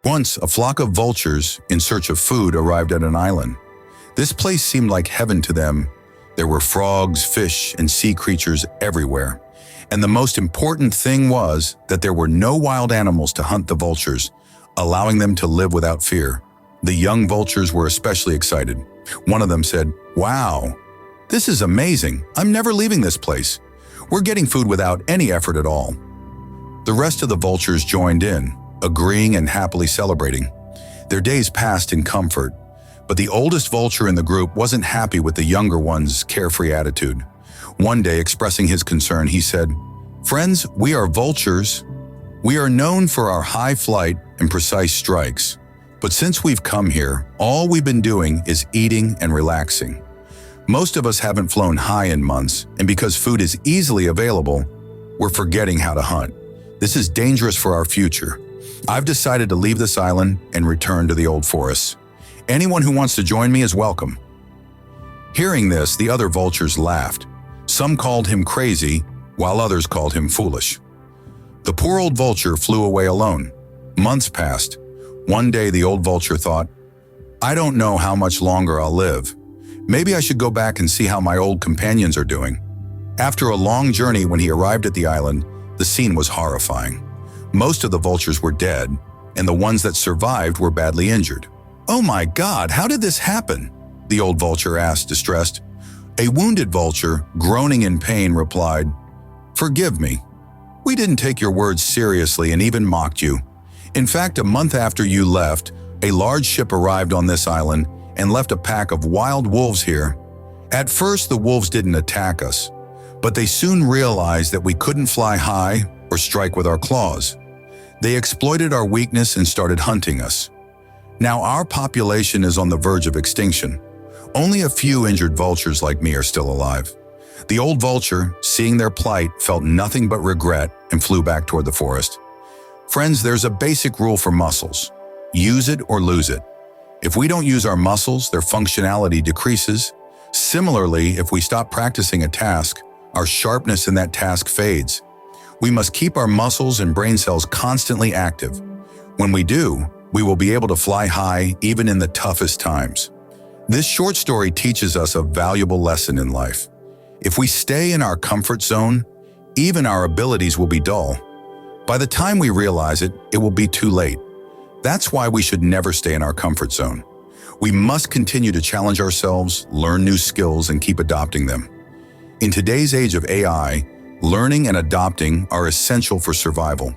Once, a flock of vultures in search of food arrived at an island. This place seemed like heaven to them. There were frogs, fish, and sea creatures everywhere. And the most important thing was that there were no wild animals to hunt the vultures, allowing them to live without fear. The young vultures were especially excited. One of them said, "Wow, this is amazing. I'm never leaving this place. We're getting food without any effort at all." The rest of the vultures joined in, agreeing and happily celebrating. Their days passed in comfort, but the oldest vulture in the group wasn't happy with the younger one's carefree attitude. One day, expressing his concern, he said, "Friends, we are vultures. We are known for our high flight and precise strikes. But since we've come here, all we've been doing is eating and relaxing. Most of us haven't flown high in months, and because food is easily available, we're forgetting how to hunt. This is dangerous for our future. I've decided to leave this island and return to the old forests. Anyone who wants to join me is welcome." Hearing this, the other vultures laughed. Some called him crazy, while others called him foolish. The poor old vulture flew away alone. Months passed. One day, the old vulture thought, "I don't know how much longer I'll live. Maybe I should go back and see how my old companions are doing." After a long journey, when he arrived at the island, the scene was horrifying. Most of the vultures were dead, and the ones that survived were badly injured. "Oh my God, how did this happen?" the old vulture asked, distressed. A wounded vulture, groaning in pain, replied, "Forgive me. We didn't take your words seriously and even mocked you. In fact, a month after you left, a large ship arrived on this island and left a pack of wild wolves here. At first, the wolves didn't attack us, but they soon realized that we couldn't fly high or strike with our claws. They exploited our weakness and started hunting us. Now our population is on the verge of extinction. Only a few injured vultures like me are still alive." The old vulture, seeing their plight, felt nothing but regret and flew back toward the forest. Friends, there's a basic rule for muscles. Use it or lose it. If we don't use our muscles, their functionality decreases. Similarly, if we stop practicing a task, our sharpness in that task fades. We must keep our muscles and brain cells constantly active. When we do, we will be able to fly high even in the toughest times. This short story teaches us a valuable lesson in life. If we stay in our comfort zone, even our abilities will be dull. By the time we realize it, it will be too late. That's why we should never stay in our comfort zone. We must continue to challenge ourselves, learn new skills, and keep adopting them. In today's age of AI, learning and adopting are essential for survival.